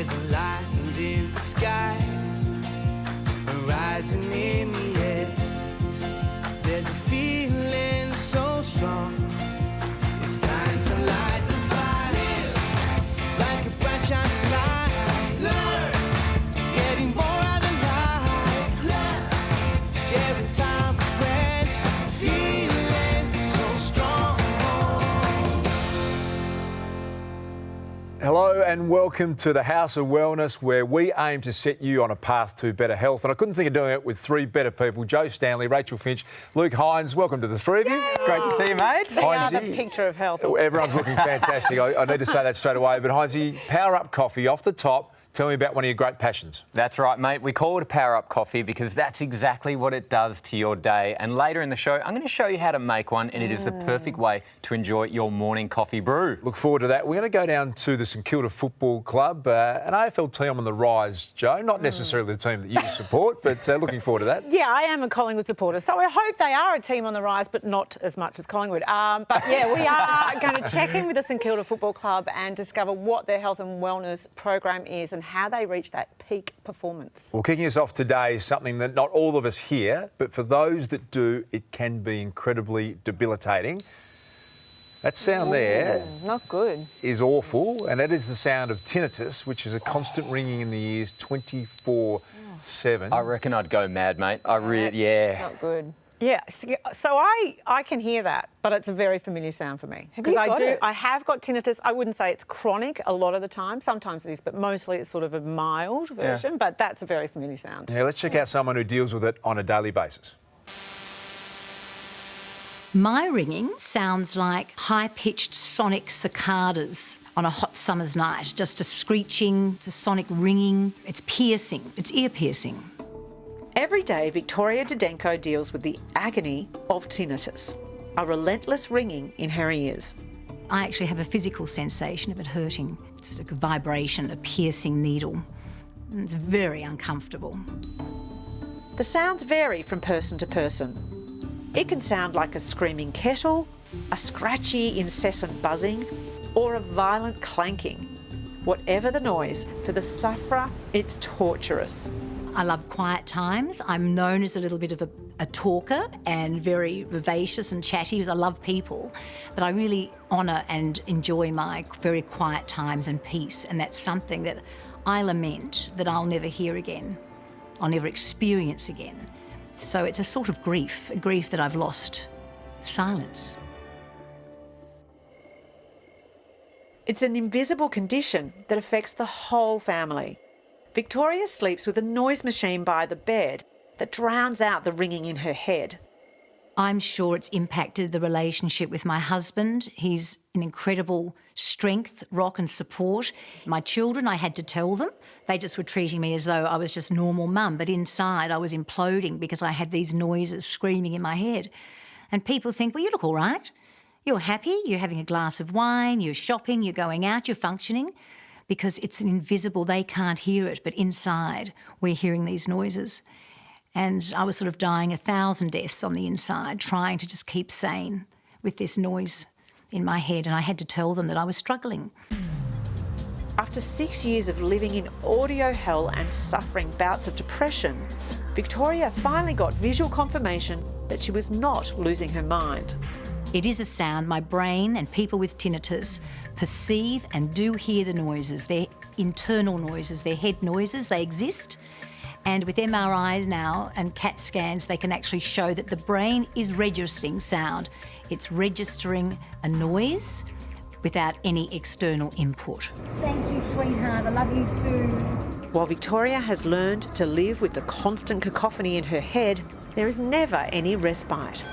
There's a light in the sky, rising in the air. There's a feeling so strong. It's time to light the fire, like a bright shining light. Learn, getting more out of life. Learn, sharing time with friends, feeling so strong. Hello and welcome to the House of Wellness, where we aim to set you on a path to better health. And I couldn't think of doing it with three better people: Joe Stanley, Rachael Finch, Luke Hines. Welcome to the three of you. Yay! Great to see you, mate. They are the picture of health. Everyone's looking fantastic. I need to say that straight away. But Hinesy, Power Up Coffee off the top. Tell me about one of your great passions. That's right, mate. We call it Power Up Coffee because that's exactly what it does to your day. And later in the show, I'm going to show you how to make one, and it is the perfect way to enjoy your morning coffee brew. Look forward to that. We're going to go down to the St Kilda Football Club, an AFL team on the rise, Joe. Not necessarily the team that you support, but looking forward to that. Yeah, I am a Collingwood supporter, so I hope they are a team on the rise, but not as much as Collingwood. But yeah, we are going to check in with the St Kilda Football Club and discover what their health and wellness program is and how they reach that peak performance. Well, kicking us off today is something that not all of us hear, but for those that do, it can be incredibly debilitating. That sound there Not good. is awful, and that is the sound of tinnitus, which is a constant ringing in the ears 24/7. I reckon I'd go mad, mate. That's yeah. not good. Yeah, so I can hear that, but it's a very familiar sound for me. Because I have got tinnitus. I wouldn't say it's chronic a lot of the time. Sometimes it is, but mostly it's sort of a mild version, but that's a very familiar sound. Yeah, let's check out someone who deals with it on a daily basis. My ringing sounds like high-pitched sonic cicadas on a hot summer's night. Just a screeching, it's a sonic ringing. It's piercing. It's ear-piercing. Every day, Victoria Didenko deals with the agony of tinnitus, a relentless ringing in her ears. I actually have a physical sensation of it hurting. It's like a vibration, a piercing needle. And it's very uncomfortable. The sounds vary from person to person. It can sound like a screaming kettle, a scratchy, incessant buzzing, or a violent clanking. Whatever the noise, for the sufferer, it's torturous. I love quiet times. I'm known as a little bit of a talker and very vivacious and chatty because I love people. But I really honour and enjoy my very quiet times and peace. And that's something that I lament that I'll never hear again. I'll never experience again. So it's a sort of grief, a grief that I've lost. Silence. It's an invisible condition that affects the whole family. Victoria sleeps with a noise machine by the bed that drowns out the ringing in her head. I'm sure it's impacted the relationship with my husband. He's an incredible strength, rock and support. My children, I had to tell them. They just were treating me as though I was just normal mum, but inside I was imploding because I had these noises screaming in my head. And people think, well, you look all right. You're happy, you're having a glass of wine, you're shopping, you're going out, you're functioning. Because it's an invisible, they can't hear it, but inside we're hearing these noises. And I was sort of dying 1,000 deaths on the inside, trying to just keep sane with this noise in my head, and I had to tell them that I was struggling. After 6 years of living in audio hell and suffering bouts of depression, Victoria finally got visual confirmation that she was not losing her mind. It is a sound my brain and people with tinnitus perceive and do hear the noises. They're internal noises, they're head noises, they exist. And with MRIs now and CAT scans, they can actually show that the brain is registering sound. It's registering a noise without any external input. Thank you, sweetheart. I love you too. While Victoria has learned to live with the constant cacophony in her head, there is never any respite.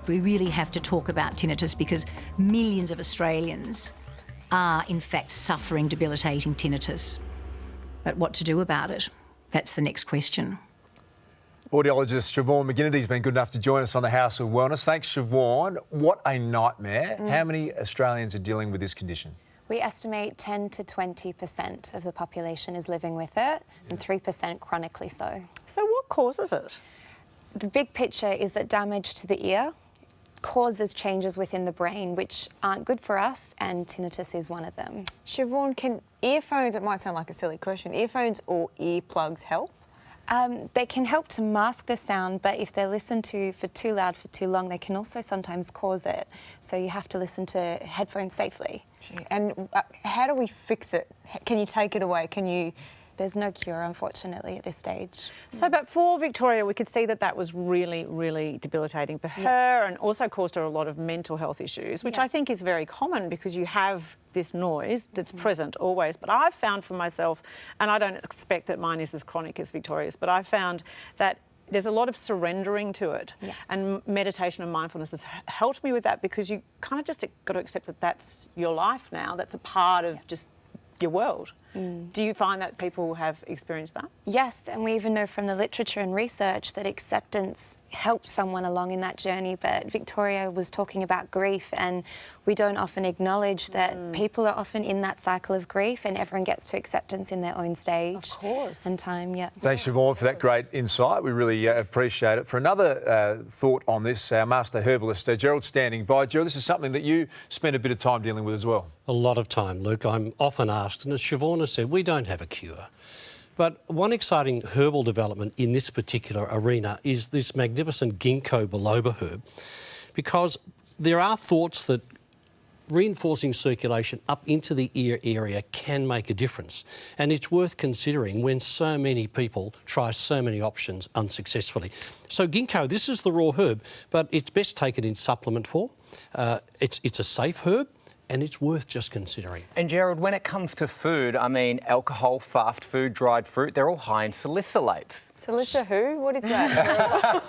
We really have to talk about tinnitus because millions of Australians are in fact suffering debilitating tinnitus. But what to do about it? That's the next question. Audiologist Siobhan McGinnity's been good enough to join us on the House of Wellness. Thanks, Siobhan. What a nightmare. How many Australians are dealing with this condition? We estimate 10 to 20% of the population is living with it and 3% chronically so. So what causes it? The big picture is that damage to the ear causes changes within the brain which aren't good for us, and tinnitus is one of them. Siobhan, can earphones, it might sound like a silly question, earphones or earplugs help? They can help to mask the sound, but if they're listened to for too loud for too long, they can also sometimes cause it. So you have to listen to headphones safely. And how do we fix it? Can you take it away? There's no cure, unfortunately, at this stage. So, but for Victoria, we could see that was really, really debilitating for her, and also caused her a lot of mental health issues, which I think is very common because you have this noise that's present always. But I've found for myself, and I don't expect that mine is as chronic as Victoria's, but I found that there's a lot of surrendering to it, and meditation and mindfulness has helped me with that, because you kind of just got to accept that that's your life now. That's a part of just your world. Do you find that people have experienced that? Yes, and we even know from the literature and research that acceptance helps someone along in that journey. But Victoria was talking about grief, and we don't often acknowledge that people are often in that cycle of grief, and everyone gets to acceptance in their own stage. Of course. And time, Thanks, Siobhan, for that great insight. We really appreciate it. For another thought on this, our master herbalist, Gerald's standing by. Gerald, this is something that you spent a bit of time dealing with as well. A lot of time, Luke. I'm often asked, and as Siobhan has said, we don't have a cure. But one exciting herbal development in this particular arena is this magnificent ginkgo biloba herb, because there are thoughts that reinforcing circulation up into the ear area can make a difference. And it's worth considering when so many people try so many options unsuccessfully. So ginkgo, this is the raw herb, but it's best taken in supplement form. It's a safe herb, and it's worth just considering. And Gerald, when it comes to food, I mean, alcohol, fast food, dried fruit, they're all high in salicylates. Salicylates who? What is that?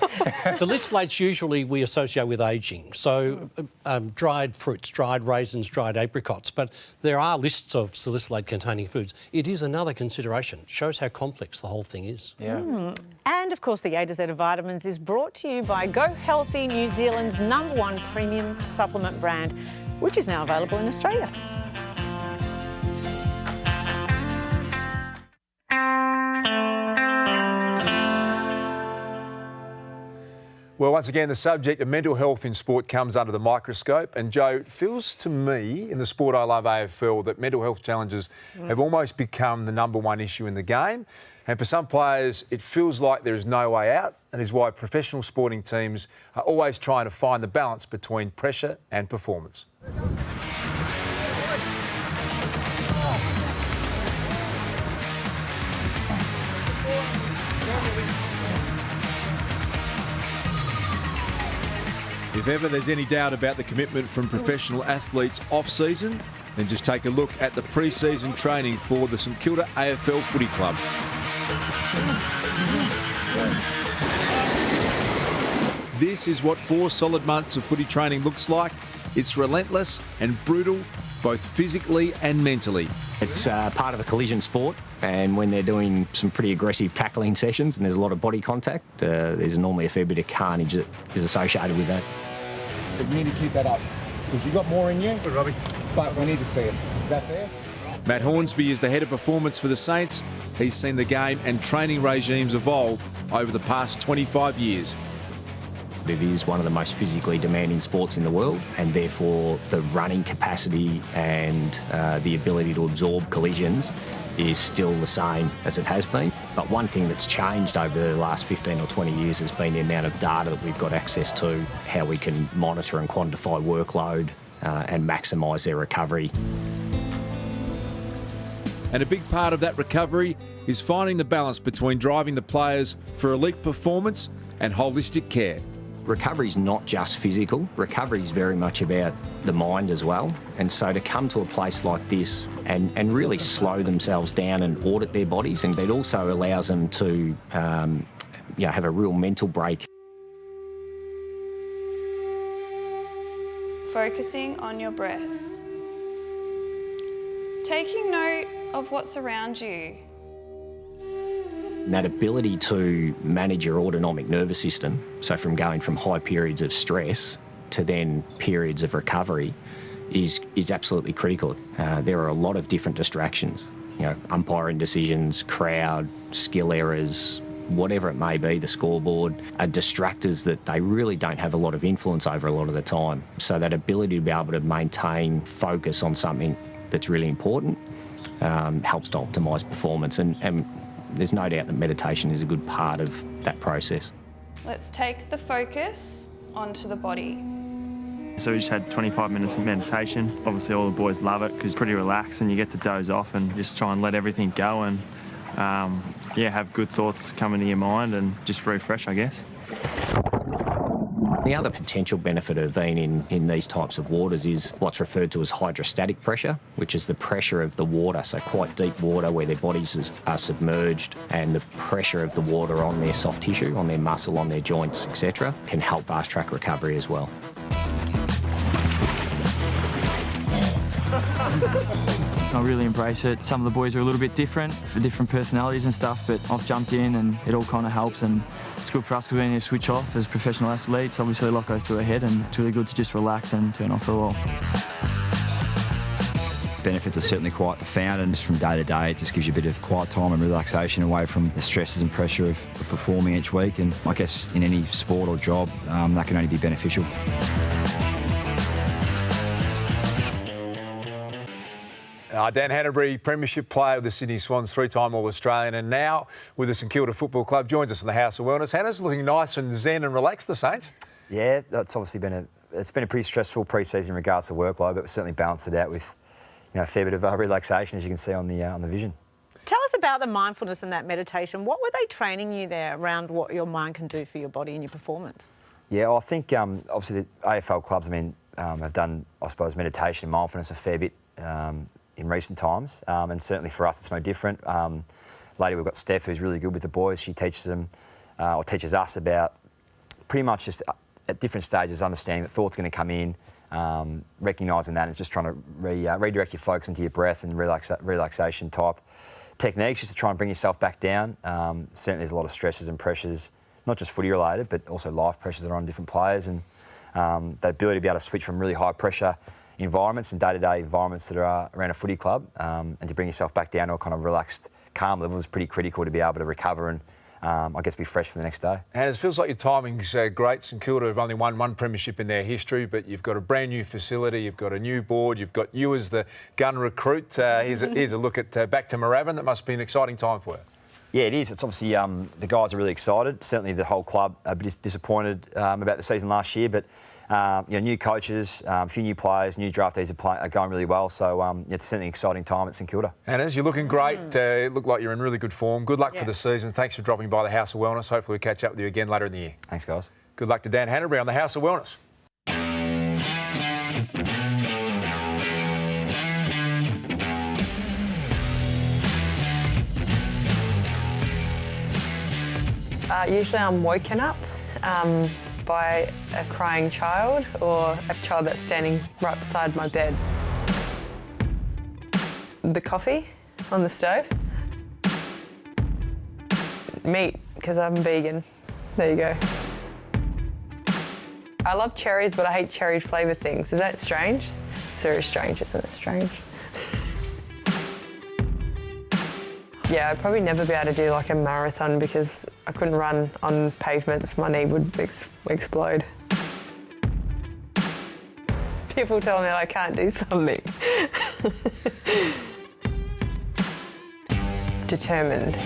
Salicylates usually we associate with ageing. So dried fruits, dried raisins, dried apricots, but there are lists of salicylate containing foods. It is another consideration. Shows how complex the whole thing is. Yeah. And of course, the A to Z of vitamins is brought to you by Go Healthy, New Zealand's #1 premium supplement brand, which is now available in Australia. Well, once again, the subject of mental health in sport comes under the microscope. And Joe, it feels to me, in the sport I love, AFL, that mental health challenges have almost become the #1 issue in the game. And for some players, it feels like there is no way out, and is why professional sporting teams are always trying to find the balance between pressure and performance. If ever there's any doubt about the commitment from professional athletes off-season, then just take a look at the pre-season training for the St Kilda AFL Footy Club. This is what 4 solid months of footy training looks like. It's relentless and brutal, both physically and mentally. It's part of a collision sport, and when they're doing some pretty aggressive tackling sessions and there's a lot of body contact, there's normally a fair bit of carnage that is associated with that. But you need to keep that up, because you've got more in you, but we need to see it. Is that fair? Matt Hornsby is the head of performance for the Saints. He's seen the game and training regimes evolve over the past 25 years. It is one of the most physically demanding sports in the world, and therefore the running capacity and the ability to absorb collisions is still the same as it has been. But one thing that's changed over the last 15 or 20 years has been the amount of data that we've got access to, how we can monitor and quantify workload and maximise their recovery. And a big part of that recovery is finding the balance between driving the players for elite performance and holistic care. Recovery is not just physical. Recovery is very much about the mind as well. And so to come to a place like this and really slow themselves down and audit their bodies, and it also allows them to have a real mental break. Focusing on your breath. Taking note of what's around you. And that ability to manage your autonomic nervous system, so from going from high periods of stress to then periods of recovery, is absolutely critical. There are a lot of different distractions, umpire indecisions, crowd, skill errors, whatever it may be, the scoreboard, are distractors that they really don't have a lot of influence over a lot of the time. So that ability to be able to maintain focus on something that's really important helps to optimise performance, and there's no doubt that meditation is a good part of that process. Let's take the focus onto the body. So we just had 25 minutes of meditation. Obviously all the boys love it because it's pretty relaxed and you get to doze off and just try and let everything go and have good thoughts come into your mind and just refresh, I guess. The other potential benefit of being in these types of waters is what's referred to as hydrostatic pressure, which is the pressure of the water, so quite deep water where their bodies are submerged, and the pressure of the water on their soft tissue, on their muscle, on their joints, etc., can help fast-track recovery as well. I really embrace it. Some of the boys are a little bit different for different personalities and stuff, but I've jumped in and it all kind of helps, and it's good for us because we need to switch off as professional athletes. Obviously a lot goes through our head and it's really good to just relax and turn off for a while. Benefits are certainly quite profound, and just from day to day it just gives you a bit of quiet time and relaxation away from the stresses and pressure of performing each week, and I guess in any sport or job that can only be beneficial. Dan Hanbury, Premiership player with the Sydney Swans, three-time All-Australian, and now with the St Kilda Football Club, joins us in the House of Wellness. Hannah's looking nice and zen and relaxed, the Saints. Yeah, that's obviously been a pretty stressful pre-season in regards to workload, but we certainly balanced it out with a fair bit of relaxation, as you can see on the vision. Tell us about the mindfulness and that meditation. What were they training you there around what your mind can do for your body and your performance? Yeah, I think obviously the AFL clubs, have done, I suppose, meditation and mindfulness a fair bit in recent times, and certainly for us it's no different. Later we've got Steph, who's really good with the boys. She teaches them, or teaches us about pretty much just at different stages understanding that thoughts going to come in, recognising that and just trying to redirect your focus into your breath and relaxation type techniques just to try and bring yourself back down. Certainly there's a lot of stresses and pressures, not just footy related, but also life pressures that are on different players, and the ability to be able to switch from really high pressure environments and day-to-day environments that are around a footy club, and to bring yourself back down to a kind of relaxed, calm level is pretty critical to be able to recover and, I guess, be fresh for the next day. And it feels like your timing's great. St Kilda have only won one premiership in their history, but you've got a brand new facility, you've got a new board, you've got you as the gun recruit. Here's a look at back to Moorabbin. That must be an exciting time for you. Yeah, it is. It's obviously the guys are really excited. Certainly the whole club a bit disappointed about the season last year, but new coaches, a few new players, new draftees are going really well. So it's certainly an exciting time at St Kilda. And as you're looking great, you look like you're in really good form. Good luck for the season. Thanks for dropping by the House of Wellness. Hopefully we'll catch up with you again later in the year. Thanks, guys. Good luck to Dan Hanbury on the House of Wellness. Usually I'm woken up by a crying child or a child that's standing right beside my bed. The coffee on the stove. Meat, because I'm vegan. There you go. I love cherries, but I hate cherry flavoured things. Is that strange? It's very strange, isn't it? Strange. Yeah, I'd probably never be able to do like a marathon because I couldn't run on pavements. My knee would explode. People tell me that I can't do something. Determined.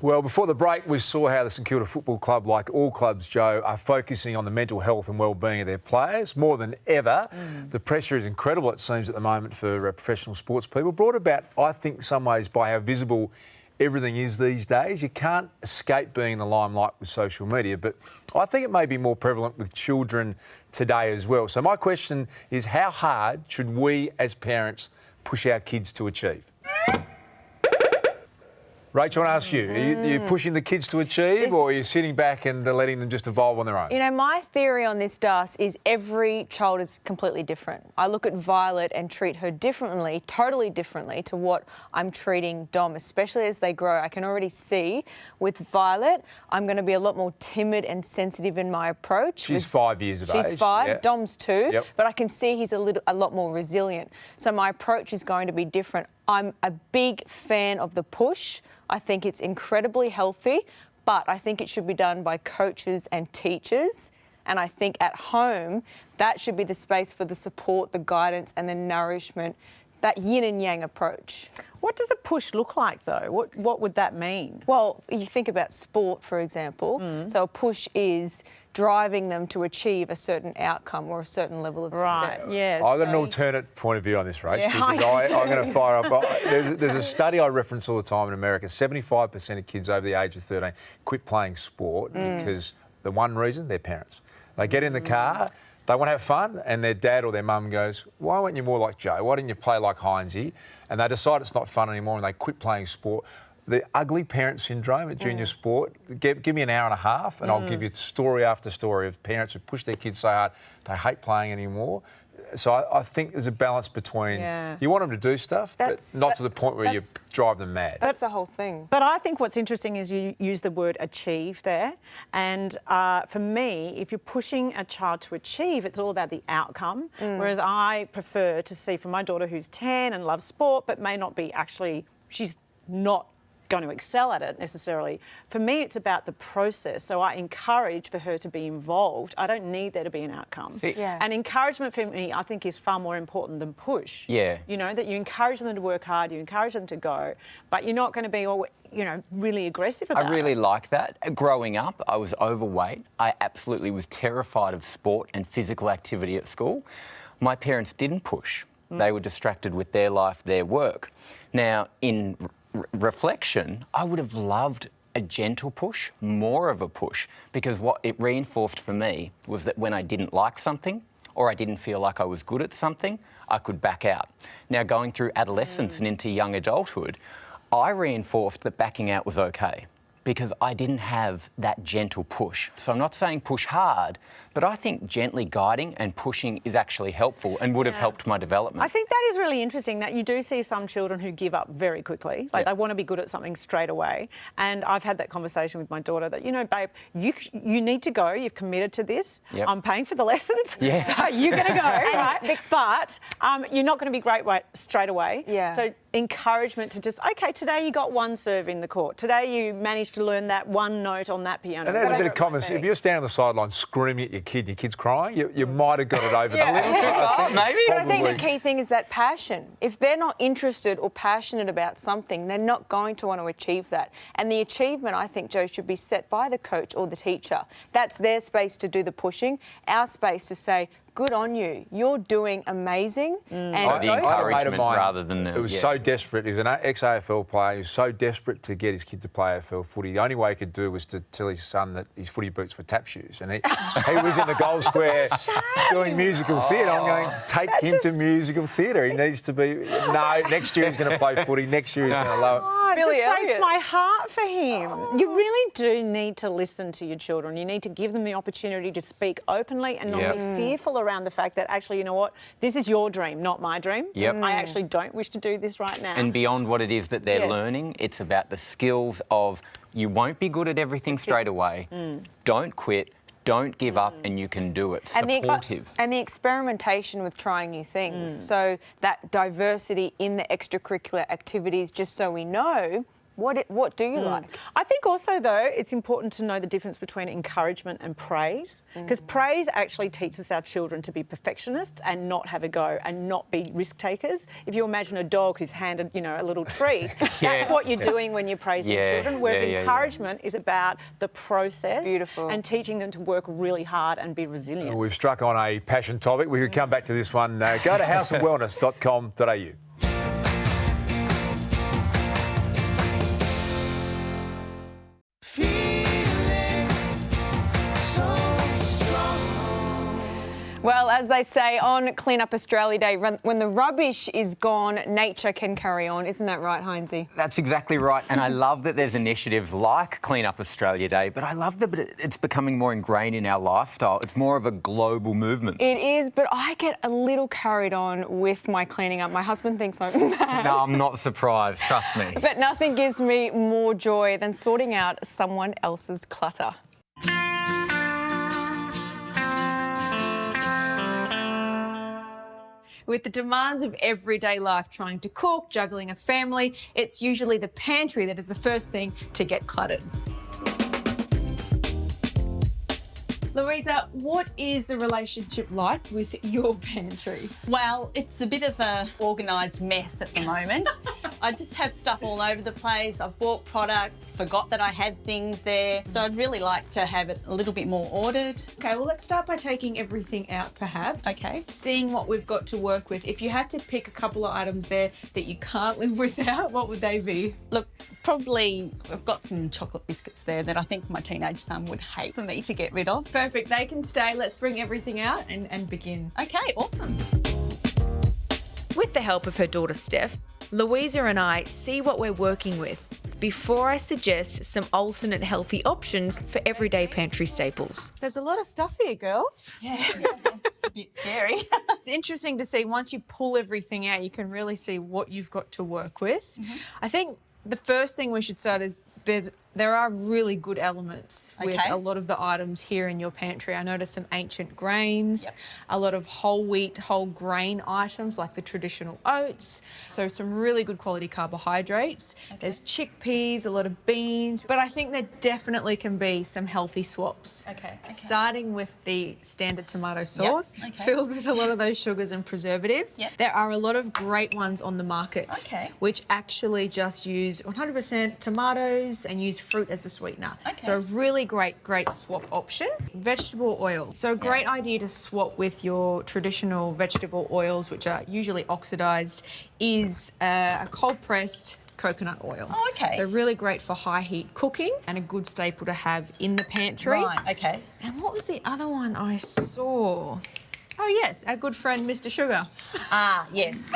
Well, before the break, we saw how the St Kilda Football Club, like all clubs, Joe, are focusing on the mental health and well-being of their players more than ever. The pressure is incredible, it seems, at the moment for professional sports people, brought about, I think, in some ways by how visible everything is these days. You can't escape being in the limelight with social media, but I think it may be more prevalent with children today as well. So my question is, how hard should we as parents push our kids to achieve? Rachel, I want to ask you, are you pushing the kids to achieve, or are you sitting back and letting them just evolve on their own? You know, my theory on this, Das, is every child is completely different. I look at Violet and treat her differently, totally differently to what I'm treating Dom, especially as they grow. I can already see with Violet, I'm going to be a lot more timid and sensitive in my approach. She's 5 years of age. She's 5, yeah. Dom's 2, Yep. but I can see he's a lot more resilient. So my approach is going to be different. I'm a big fan of the push. I think it's incredibly healthy, but I think it should be done by coaches and teachers. And I think at home, that should be the space for the support, the guidance and the nourishment, that yin and yang approach. What does a push look like, though? What would that mean? Well, you think about sport, for example. So a push is driving them to achieve a certain outcome or a certain level of success. Yes. I've got an alternate point of view on this, Rach, Yeah, because I'm going to fire up. There's a study I reference all the time in America. 75% of kids over the age of 13 quit playing sport because the one reason, their parents. They get in the car, they want to have fun, and their dad or their mum goes, why weren't you more like Joe? Why didn't you play like Hinesy? And they decide it's not fun anymore and they quit playing sport. The ugly parent syndrome at junior sport, give me an hour and a half and I'll give you story after story of parents who push their kids so hard they hate playing anymore. So I think there's a balance between you want them to do stuff, but not to the point where you drive them mad. That's the whole thing. But I think what's interesting is you use the word achieve there. And for me, if you're pushing a child to achieve, it's all about the outcome. Whereas I prefer to see from my daughter who's 10 and loves sport, but may not be actually, she's not going to excel at it necessarily. For me, it's about the process. So I encourage for her to be involved. I don't need there to be an outcome. And encouragement for me, I think, is far more important than push. Yeah. You know, that you encourage them to work hard, you encourage them to go, but you're not going to be all, you know, really aggressive about it. I really like that. Growing up, I was overweight. I absolutely was terrified of sport and physical activity at school. My parents didn't push. They were distracted with their life, their work. Now, in reflection, I would have loved a gentle push, more of a push, because what it reinforced for me was that when I didn't like something or I didn't feel like I was good at something, I could back out. Now, going through adolescence and into young adulthood, I reinforced that backing out was okay because I didn't have that gentle push. So I'm not saying push hard, but I think gently guiding and pushing is actually helpful and would have helped my development. I think that is really interesting that you do see some children who give up very quickly. Like they want to be good at something straight away. And I've had that conversation with my daughter that, you know, babe, you need to go. You've committed to this. I'm paying for the lessons. So you're going to go, right? But you're not going to be great straight away. So encouragement to just, okay, today you got one serve in the court. Today you managed to learn that one note on that piano. And there's a bit of common sense. If you're standing on the sideline screaming at your kid and your kid's crying, you might have got it over the little too far, maybe. But I think the key thing is that passion. If they're not interested or passionate about something, they're not going to want to achieve that. And the achievement, I think, Joe, should be set by the coach or the teacher. That's their space to do the pushing, our space to say, good on you. You're doing amazing. And the encouragement rather than the... It was so desperate. He was an ex-AFL player. He was so desperate to get his kid to play AFL footy. The only way he could do was to tell his son that his footy boots were tap shoes. And he was in the goal square doing musical theatre. I'm going, take him to musical theatre. He needs to be... No, next year he's going to play footy. Next year he's going to love it. It just breaks my heart for him. You really do need to listen to your children. You need to give them the opportunity to speak openly and not be fearful around the fact that actually, you know what, this is your dream, not my dream. I actually don't wish to do this right now. And beyond what it is that they're learning, it's about the skills of you won't be good at everything straight away. Don't quit. Don't give up, and you can do it. Supportive. And the experimentation with trying new things. So that diversity in the extracurricular activities, just so we know what do you like. I think also, though, it's important to know the difference between encouragement and praise, because praise actually teaches our children to be perfectionists and not have a go and not be risk takers. If you imagine a dog who's handed, you know, a little treat, that's what you're doing when you're praising children, whereas encouragement is about the process and teaching them to work really hard and be resilient. We've struck on a passion topic. We could come back to this one. Go to houseofwellness.com.au. Well, as they say on Clean Up Australia Day, when the rubbish is gone, nature can carry on. Isn't that right, Heinzie? That's exactly right. And I love that there's initiatives like Clean Up Australia Day, but I love that it's becoming more ingrained in our lifestyle. It's more of a global movement. It is, but I get a little carried on with my cleaning up. My husband thinks I'm mad. No, I'm not surprised, trust me. But nothing gives me more joy than sorting out someone else's clutter. With the demands of everyday life, trying to cook, juggling a family, it's usually the pantry that is the first thing to get cluttered. Louisa, what is the relationship like with your pantry? Well, it's a bit of a organised mess at the moment. I just have stuff all over the place. I've bought products, forgot that I had things there. So I'd really like to have it a little bit more ordered. Okay, well, let's start by taking everything out, perhaps. Okay. Seeing what we've got to work with. If you had to pick a couple of items there that you can't live without, what would they be? Look, probably I've got some chocolate biscuits there that I think my teenage son would hate for me to get rid of. Perfect, they can stay. Let's bring everything out and begin. Okay, awesome. With the help of her daughter Steph, Louisa and I see what we're working with before I suggest some alternate healthy options for everyday pantry staples. There's a lot of stuff here, girls. Yeah, a bit scary. It's interesting to see, once you pull everything out, you can really see what you've got to work with. I think the first thing we should start is there are really good elements with a lot of the items here in your pantry. I noticed some ancient grains, a lot of whole wheat, whole grain items like the traditional oats. So some really good quality carbohydrates. There's chickpeas, a lot of beans, but I think there definitely can be some healthy swaps. Starting with the standard tomato sauce, filled with a lot of those sugars and preservatives. There are a lot of great ones on the market which actually just use 100% tomatoes and use fruit as a sweetener. So a really great swap option. Vegetable oil. So a great idea to swap with your traditional vegetable oils, which are usually oxidized, is a cold pressed coconut oil. Oh, okay. So really great for high heat cooking and a good staple to have in the pantry. Right, okay. And what was the other one I saw? Oh yes, our good friend Mr. Sugar. Ah, yes.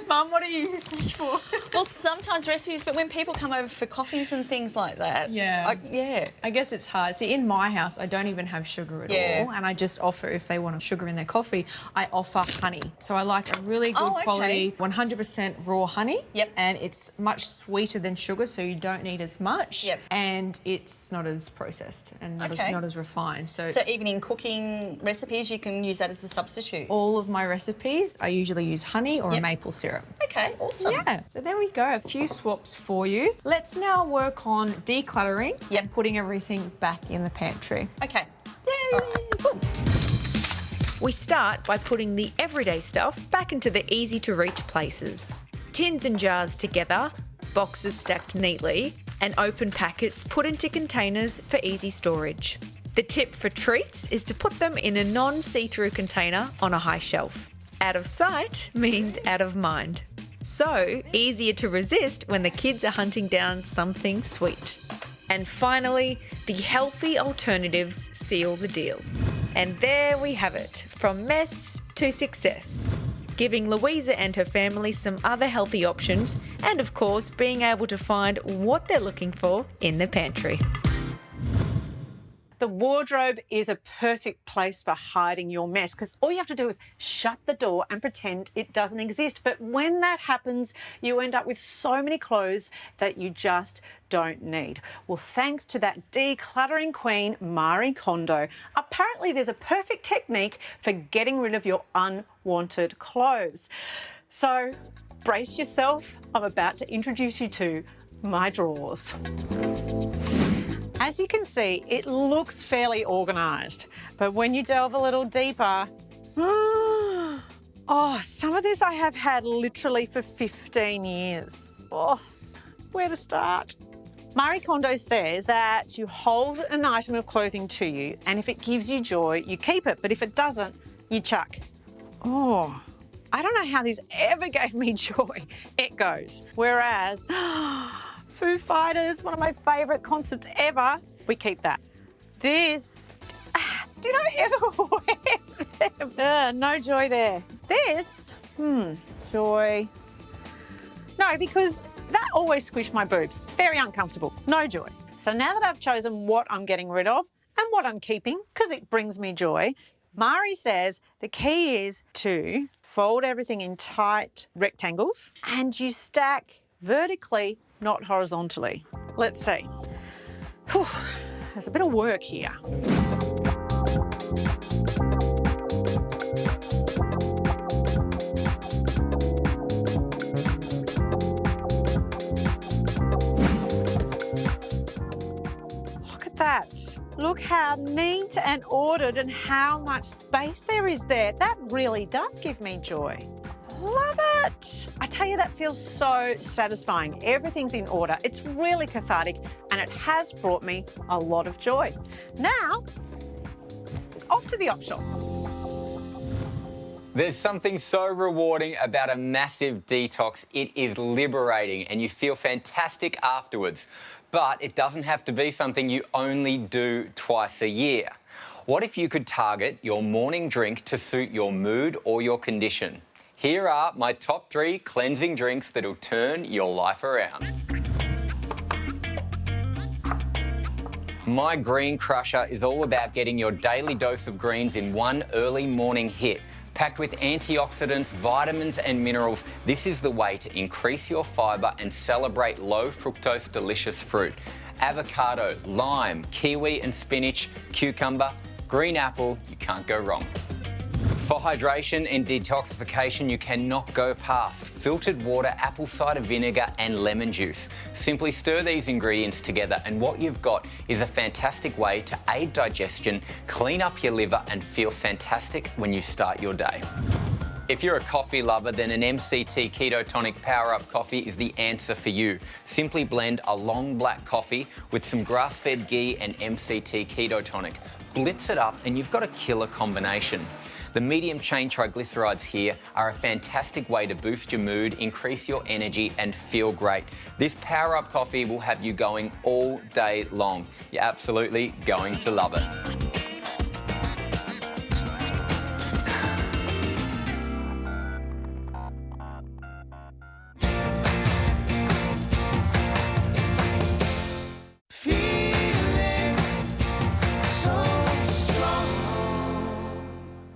Mum, what do you use this for? Well, sometimes recipes, but when people come over for coffees and things like that. I guess it's hard. See, in my house, I don't even have sugar at all, and I just offer, if they want sugar in their coffee, I offer honey. So I like a really good quality, 100% raw honey, and it's much sweeter than sugar, so you don't need as much, and it's not as processed and not as refined. So even in cooking recipes, you can use that as a substitute? All of my recipes, I usually use honey or a maple syrup. Okay, awesome. Yeah, so there we go, a few swaps for you. Let's now work on decluttering and putting everything back in the pantry. Okay. Yay! All right, cool. We start by putting the everyday stuff back into the easy-to-reach places. Tins and jars together, boxes stacked neatly, and open packets put into containers for easy storage. The tip for treats is to put them in a non-see-through container on a high shelf. Out of sight means out of mind. So easier to resist when the kids are hunting down something sweet. And finally, the healthy alternatives seal the deal. And there we have it, from mess to success. Giving Louisa and her family some other healthy options, and of course being able to find what they're looking for in the pantry. The wardrobe is a perfect place for hiding your mess, because all you have to do is shut the door and pretend it doesn't exist. But when that happens, you end up with so many clothes that you just don't need. Well, thanks to that decluttering queen, Marie Kondo, apparently there's a perfect technique for getting rid of your unwanted clothes. So brace yourself. I'm about to introduce you to my drawers. As you can see, it looks fairly organised, but when you delve a little deeper, some of this I have had literally for 15 years. Oh, where to start? Marie Kondo says that you hold an item of clothing to you, and if it gives you joy, you keep it, but if it doesn't, you chuck. Oh, I don't know how this ever gave me joy. It goes. Whereas, Foo Fighters, one of my favourite concerts ever, we keep that. This Did I ever wear them? No joy there. This, joy. No, because that always squished my boobs. Very uncomfortable. No joy. So now that I've chosen what I'm getting rid of and what I'm keeping, because it brings me joy, Mari says the key is to fold everything in tight rectangles and you stack vertically, not horizontally. Let's see. Whew, there's a bit of work here. Look at that. Look how neat and ordered and how much space there is there. That really does give me joy. Love it. I tell you, that feels so satisfying. Everything's in order. It's really cathartic and it has brought me a lot of joy. Now, off to the op shop. There's something so rewarding about a massive detox. It is liberating and you feel fantastic afterwards. But it doesn't have to be something you only do twice a year. What if you could target your morning drink to suit your mood or your condition? Here are my top 3 cleansing drinks that'll turn your life around. My Green Crusher is all about getting your daily dose of greens in one early morning hit. Packed with antioxidants, vitamins and minerals, this is the way to increase your fibre and celebrate low fructose delicious fruit. Avocado, lime, kiwi and spinach, cucumber, green apple, you can't go wrong. For hydration and detoxification, you cannot go past filtered water, apple cider vinegar and lemon juice. Simply stir these ingredients together and what you've got is a fantastic way to aid digestion, clean up your liver and feel fantastic when you start your day. If you're a coffee lover, then an MCT Keto Tonic Power Up Coffee is the answer for you. Simply blend a long black coffee with some grass-fed ghee and MCT Keto Tonic. Blitz it up and you've got a killer combination. The medium chain triglycerides here are a fantastic way to boost your mood, increase your energy and feel great. This Power Up Coffee will have you going all day long. You're absolutely going to love it.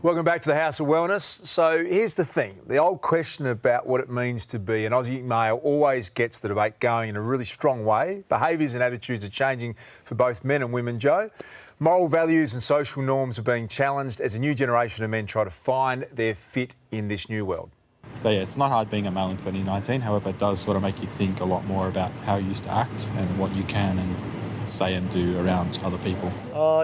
Welcome back to the House of Wellness. So here's the thing. The old question about what it means to be an Aussie male always gets the debate going in a really strong way. Behaviours and attitudes are changing for both men and women, Joe. Moral values and social norms are being challenged as a new generation of men try to find their fit in this new world. So yeah, it's not hard being a male in 2019. However, it does sort of make you think a lot more about how you used to act and what you can and say and do around other people.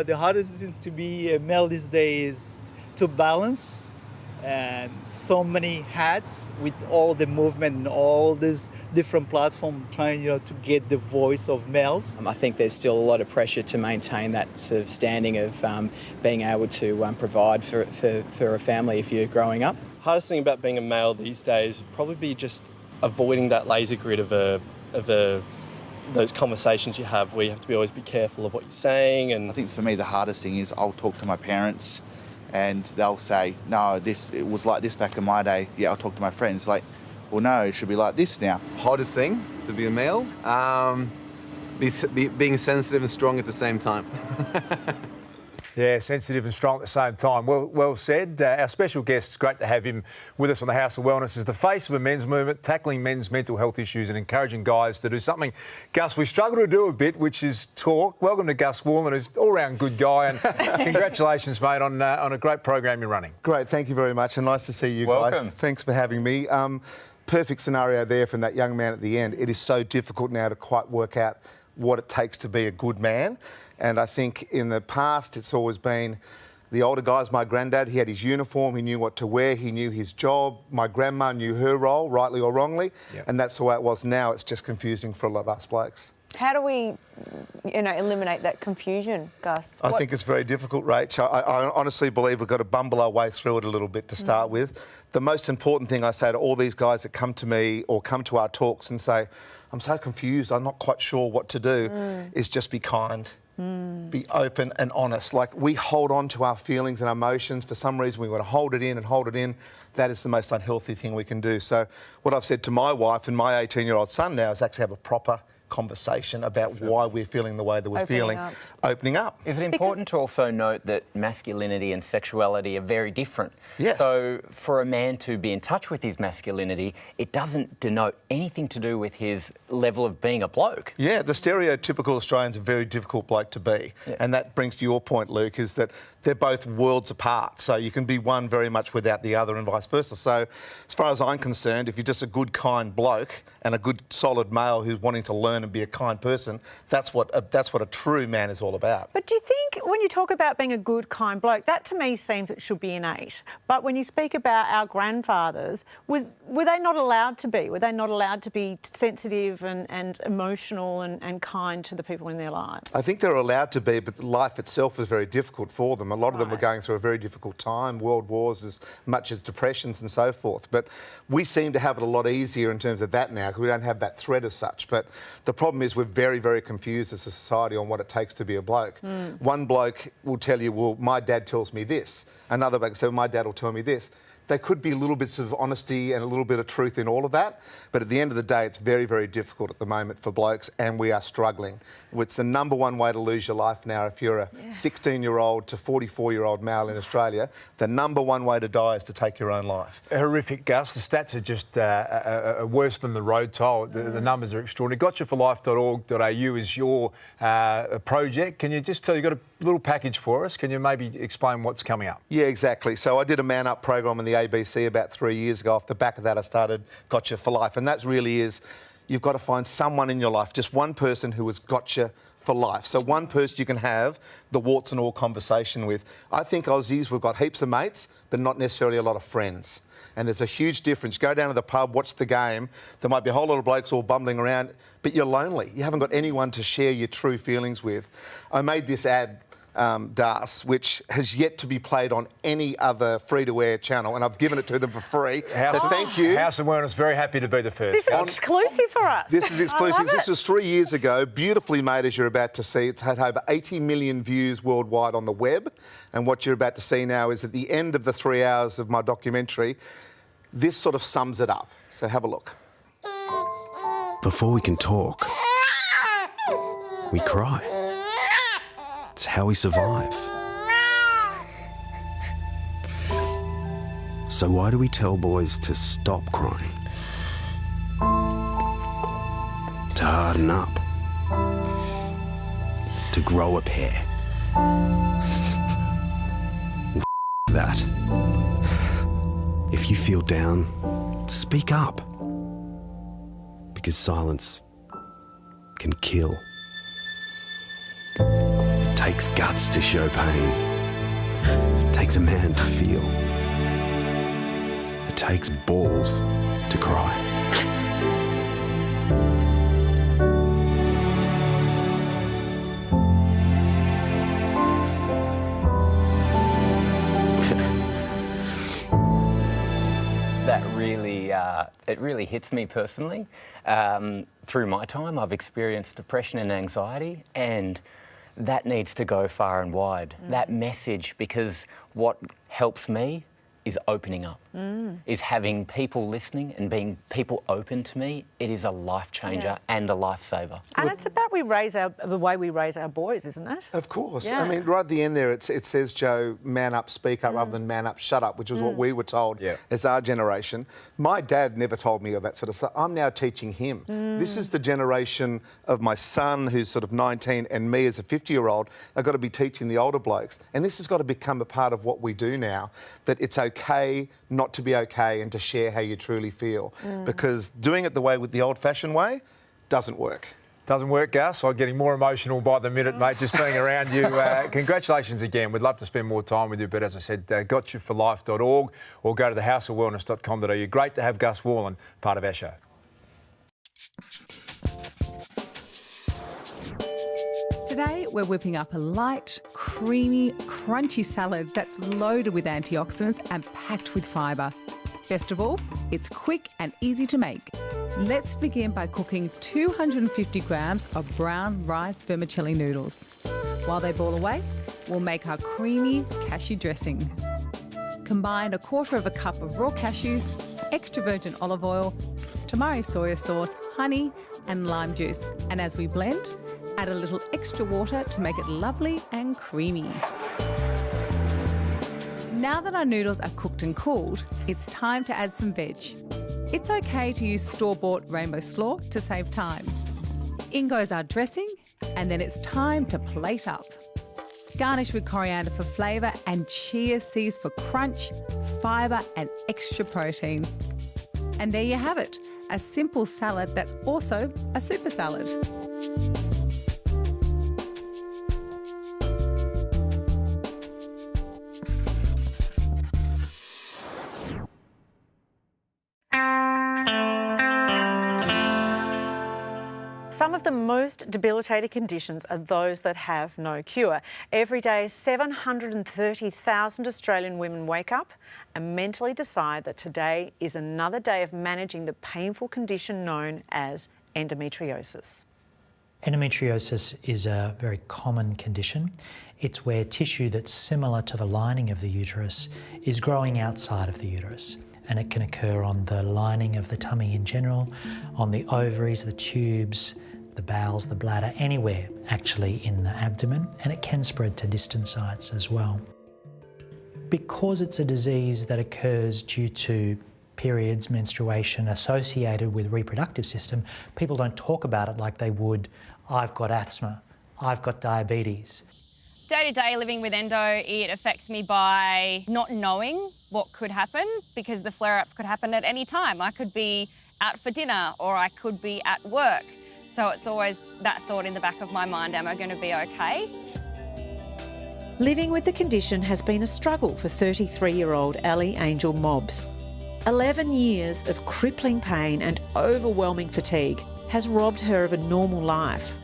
The hardest thing to be a male these days is to balance and so many hats with all the movement and all these different platforms trying to get the voice of males. I think there's still a lot of pressure to maintain that sort of standing of being able to provide for a family if you're growing up. Hardest thing about being a male these days would probably be just avoiding that laser grid of those conversations you have where you have to always be careful of what you're saying. And I think for me the hardest thing is I'll talk to my parents and they'll say, no, it was like this back in my day. Yeah, I'll talk to my friends. Like, well, no, it should be like this now. Hardest thing to be a male, being sensitive and strong at the same time. Yeah, sensitive and strong at the same time. Well said. Our special guest, it's great to have him with us on the House of Wellness, is the face of a men's movement, tackling men's mental health issues and encouraging guys to do something, Gus, we struggle to do a bit, which is talk. Welcome to Gus Warman, who's an all-round good guy, and congratulations, mate, on a great program you're running. Great, thank you very much, and nice to see you Welcome. guys. Thanks for having me. Perfect scenario there from that young man at the end. It is so difficult now to quite work out what it takes to be a good man. And I think in the past, it's always been the older guys. My granddad, he had his uniform, he knew what to wear, he knew his job. My grandma knew her role, rightly or wrongly. Yep. And that's the way it was. Now it's just confusing for a lot of us blokes. How do we, eliminate that confusion, Gus? I think it's very difficult, Rach. I honestly believe we've got to bumble our way through it a little bit to start with. The most important thing I say to all these guys that come to me or come to our talks and say, I'm so confused, I'm not quite sure what to do, is just be kind. Be open and honest. Like, we hold on to our feelings and emotions. For some reason, we want to hold it in and hold it in. That is the most unhealthy thing we can do. So what I've said to my wife and my 18-year-old son now is actually have a proper conversation about why we're feeling the way that we're feeling. Opening up. Is it important to also note that masculinity and sexuality are very different? Yes. So for a man to be in touch with his masculinity, it doesn't denote anything to do with his level of being a bloke. Yeah, the stereotypical Australian's a very difficult bloke to be. Yeah. And that brings to your point, Luke, is that they're both worlds apart. So you can be one very much without the other and vice versa. So as far as I'm concerned, if you're just a good, kind bloke and a good, solid male who's wanting to learn and be a kind person, that's what a true man is all about. But do you think when you talk about being a good, kind bloke, that to me seems it should be innate. But when you speak about our grandfathers, were they not allowed to be? Were they not allowed to be sensitive and emotional and kind to the people in their lives? I think they're allowed to be, but life itself was very difficult for them. A lot of them were going through a very difficult time, world wars as much as depressions and so forth. But we seem to have it a lot easier in terms of that now because we don't have that threat as such. But the problem is we're very, very confused as a society on what it takes to be a bloke. One bloke will tell you, well, my dad tells me this. Another bloke will say, my dad will tell me this. There could be little bits of honesty and a little bit of truth in all of that, but at the end of the day, it's very, very difficult at the moment for blokes, and we are struggling. It's the number one way to lose your life now. If you're a 16-year-old to 44-year-old male in Australia, the number one way to die is to take your own life. Horrific, Gus. The stats are just worse than the road toll. The numbers are extraordinary. Gotchaforlife.org.au is your project. Can you just tell, you've got a little package for us. Can you maybe explain what's coming up? Yeah, exactly. So I did a Man Up program in the ABC about 3 years ago. Off the back of that, I started Gotcha for Life. And that really is, you've got to find someone in your life, just one person who has gotcha for life. So one person you can have the warts and all conversation with. I think Aussies, we've got heaps of mates, but not necessarily a lot of friends. And there's a huge difference. Go down to the pub, watch the game. There might be a whole lot of blokes all bumbling around, but you're lonely. You haven't got anyone to share your true feelings with. I made this ad, Darcy, which has yet to be played on any other free-to-air channel, and I've given it to them for free. So thank you. House and Wellness, very happy to be the first. This is exclusive for us. This is exclusive. This was 3 years ago, beautifully made, as you're about to see. It's had over 80 million views worldwide on the web, and what you're about to see now is at the end of the 3 hours of my documentary, this sort of sums it up. So have a look. Before we can talk, we cry. It's how we survive. So why do we tell boys to stop crying? To harden up? To grow a pair? Well, that. If you feel down, speak up. Because silence can kill. It takes guts to show pain. It takes a man to feel. It takes balls to cry. That really, it really hits me personally. Through my time, I've experienced depression and anxiety, and that needs to go far and wide. That message, because what helps me is opening up, is having people listening and being people open to me. It is a life changer and a lifesaver. And it's about the way we raise our boys, isn't it? Of course. Yeah. I mean, right at the end there, it says, Joe, man up, speak up, rather than man up, shut up, which is what we were told as our generation. My dad never told me all that sort of stuff. I'm now teaching him. This is the generation of my son, who's sort of 19, and me as a 50-year-old. I've got to be teaching the older blokes. And this has got to become a part of what we do now, that it's okay not to be okay and to share how you truly feel. Because doing it with the old-fashioned way doesn't work. Doesn't work, Gus. I'm getting more emotional by the minute, mate, just being around you. Congratulations again. We'd love to spend more time with you, but as I said, gotchaforlife.org or go to thehouseofwellness.com.au. Great to have Gus Worland part of our show. Today, we're whipping up a light, creamy, crunchy salad that's loaded with antioxidants and packed with fibre. Best of all, it's quick and easy to make. Let's begin by cooking 250 grams of brown rice vermicelli noodles. While they boil away, we'll make our creamy cashew dressing. Combine 1/4 cup of raw cashews, extra virgin olive oil, tamari soya sauce, honey and lime juice. And as we blend, add a little extra water to make it lovely and creamy. Now that our noodles are cooked and cooled, it's time to add some veg. It's okay to use store-bought rainbow slaw to save time. In goes our dressing, and then it's time to plate up. Garnish with coriander for flavour and chia seeds for crunch, fibre and extra protein. And there you have it, a simple salad that's also a super salad. Some of the most debilitating conditions are those that have no cure. Every day, 730,000 Australian women wake up and mentally decide that today is another day of managing the painful condition known as endometriosis. Endometriosis is a very common condition. It's where tissue that's similar to the lining of the uterus is growing outside of the uterus. And it can occur on the lining of the tummy in general, on the ovaries, the tubes, the bowels, the bladder, anywhere actually in the abdomen, and it can spread to distant sites as well. Because it's a disease that occurs due to periods, menstruation associated with reproductive system, people don't talk about it like they would, I've got asthma, I've got diabetes. Day to day living with endo, it affects me by not knowing what could happen because the flare-ups could happen at any time. I could be out for dinner or I could be at work. So it's always that thought in the back of my mind, am I going to be okay? Living with the condition has been a struggle for 33-year-old Ali Angel Mobbs. 11 years of crippling pain and overwhelming fatigue has robbed her of a normal life.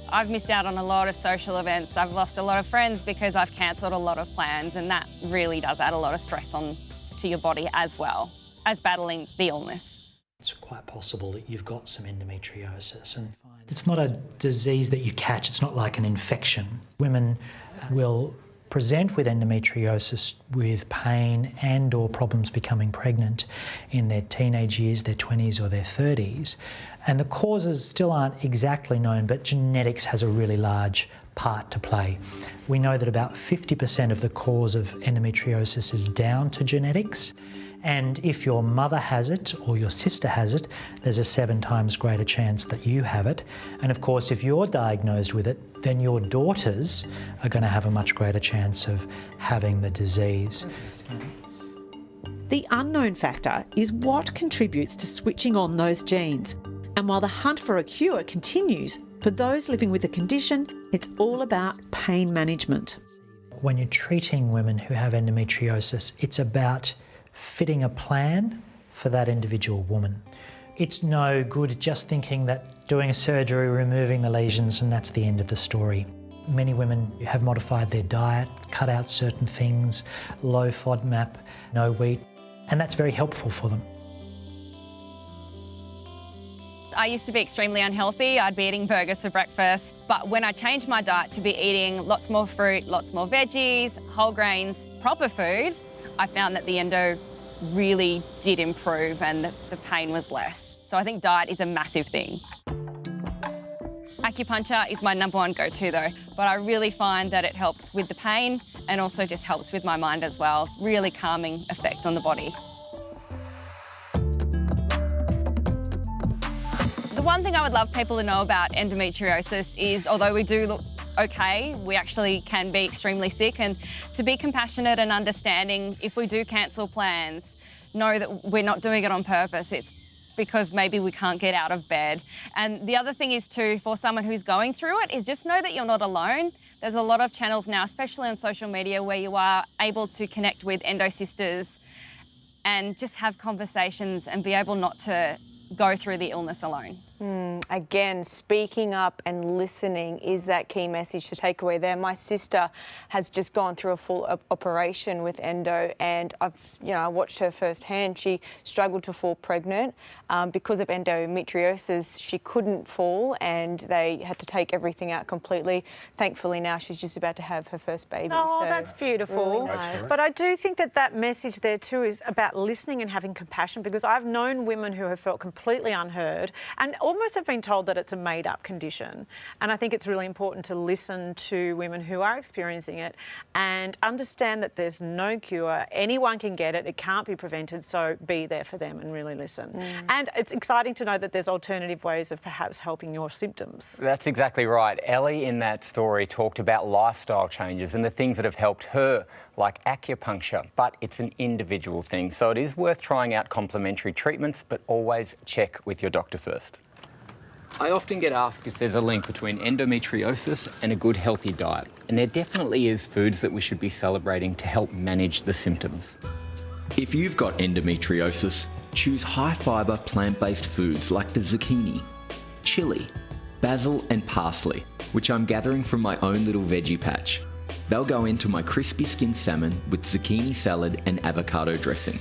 I've missed out on a lot of social events. I've lost a lot of friends because I've cancelled a lot of plans, and that really does add a lot of stress on to your body as well as battling the illness. It's quite possible that you've got some endometriosis, and it's not a disease that you catch, it's not like an infection. Women will present with endometriosis with pain and or problems becoming pregnant in their teenage years, their 20s or their 30s. And the causes still aren't exactly known, but genetics has a really large part to play. We know that about 50% of the cause of endometriosis is down to genetics. And if your mother has it or your sister has it, there's a 7 times greater chance that you have it. And of course, if you're diagnosed with it, then your daughters are going to have a much greater chance of having the disease. The unknown factor is what contributes to switching on those genes. And while the hunt for a cure continues, for those living with the condition, it's all about pain management. When you're treating women who have endometriosis, it's about fitting a plan for that individual woman. It's no good just thinking that doing a surgery, removing the lesions, and that's the end of the story. Many women have modified their diet, cut out certain things, low FODMAP, no wheat, and that's very helpful for them. I used to be extremely unhealthy. I'd be eating burgers for breakfast, but when I changed my diet to be eating lots more fruit, lots more veggies, whole grains, proper food, I found that the endo really did improve and the pain was less. So I think diet is a massive thing. Acupuncture is my #1 go-to though, but I really find that it helps with the pain and also just helps with my mind as well. Really calming effect on the body. The one thing I would love people to know about endometriosis is although we do look okay, we actually can be extremely sick, and to be compassionate and understanding if we do cancel plans, know that we're not doing it on purpose. It's because maybe we can't get out of bed. And the other thing is too, for someone who's going through it, is just know that you're not alone. There's a lot of channels now, especially on social media, where you are able to connect with endo sisters and just have conversations and be able not to go through the illness alone. Again, speaking up and listening is that key message to take away there. My sister has just gone through a full operation with endo, and I watched her firsthand. She struggled to fall pregnant because of endometriosis. She couldn't fall, and they had to take everything out completely. Thankfully, now she's just about to have her first baby. Oh, so that's beautiful. really nice. But I do think that message there too is about listening and having compassion, because I've known women who have felt completely unheard and almost have been told that it's a made-up condition. And I think it's really important to listen to women who are experiencing it and understand that there's no cure. Anyone can get it. It can't be prevented. So be there for them and really listen. And it's exciting to know that there's alternative ways of perhaps helping your symptoms. That's exactly right. Ellie in that story talked about lifestyle changes and the things that have helped her, like acupuncture, but it's an individual thing. So it is worth trying out complementary treatments, but always check with your doctor first. I often get asked if there's a link between endometriosis and a good healthy diet, and there definitely is foods that we should be celebrating to help manage the symptoms. If you've got endometriosis, choose high-fibre plant-based foods like the zucchini, chilli, basil and parsley, which I'm gathering from my own little veggie patch. They'll go into my crispy skinned salmon with zucchini salad and avocado dressing.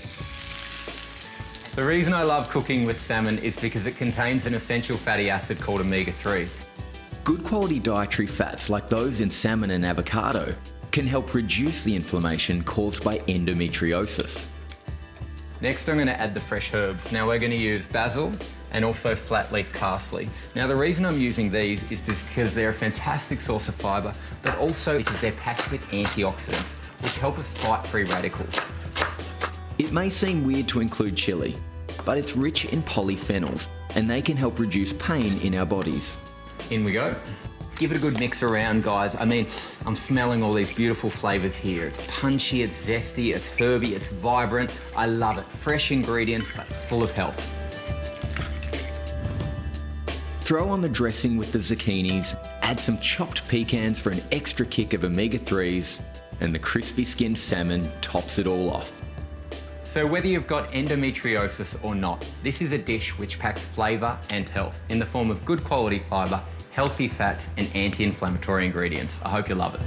The reason I love cooking with salmon is because it contains an essential fatty acid called omega-3. Good quality dietary fats like those in salmon and avocado can help reduce the inflammation caused by endometriosis. Next, I'm going to add the fresh herbs. Now we're going to use basil and also flat leaf parsley. Now the reason I'm using these is because they're a fantastic source of fibre, but also because they're packed with antioxidants, which help us fight free radicals. It may seem weird to include chilli, but it's rich in polyphenols and they can help reduce pain in our bodies. In we go. Give it a good mix around, guys. I mean, I'm smelling all these beautiful flavours here. It's punchy, it's zesty, it's herby, it's vibrant. I love it. Fresh ingredients, but full of health. Throw on the dressing with the zucchinis, add some chopped pecans for an extra kick of omega-3s, and the crispy skinned salmon tops it all off. So whether you've got endometriosis or not, this is a dish which packs flavour and health in the form of good quality fibre, healthy fats and anti-inflammatory ingredients. I hope you love it.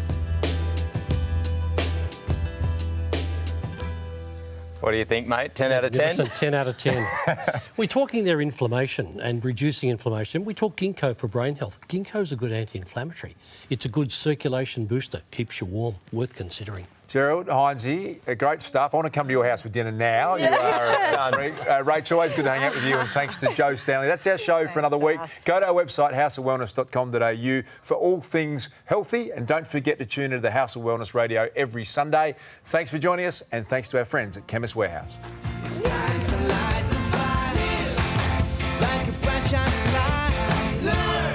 What do you think, mate? 10 out of 10? 10 out of 10. We're talking there inflammation and reducing inflammation. We talk ginkgo for brain health. Ginkgo is a good anti-inflammatory. It's a good circulation booster, keeps you warm, worth considering. Gerald, Hines here, great stuff. I want to come to your house for dinner now. Yes. You are Rachel, always good to hang out with you, and thanks to Joe Stanley. That's our show for another week. Go to our website, houseofwellness.com.au, for all things healthy, and don't forget to tune into the House of Wellness Radio every Sunday. Thanks for joining us, and thanks to our friends at Chemist Warehouse. It's time to light the fire, like a branch on the line. Learn,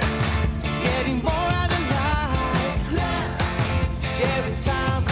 getting more out of life. Learn, sharing time.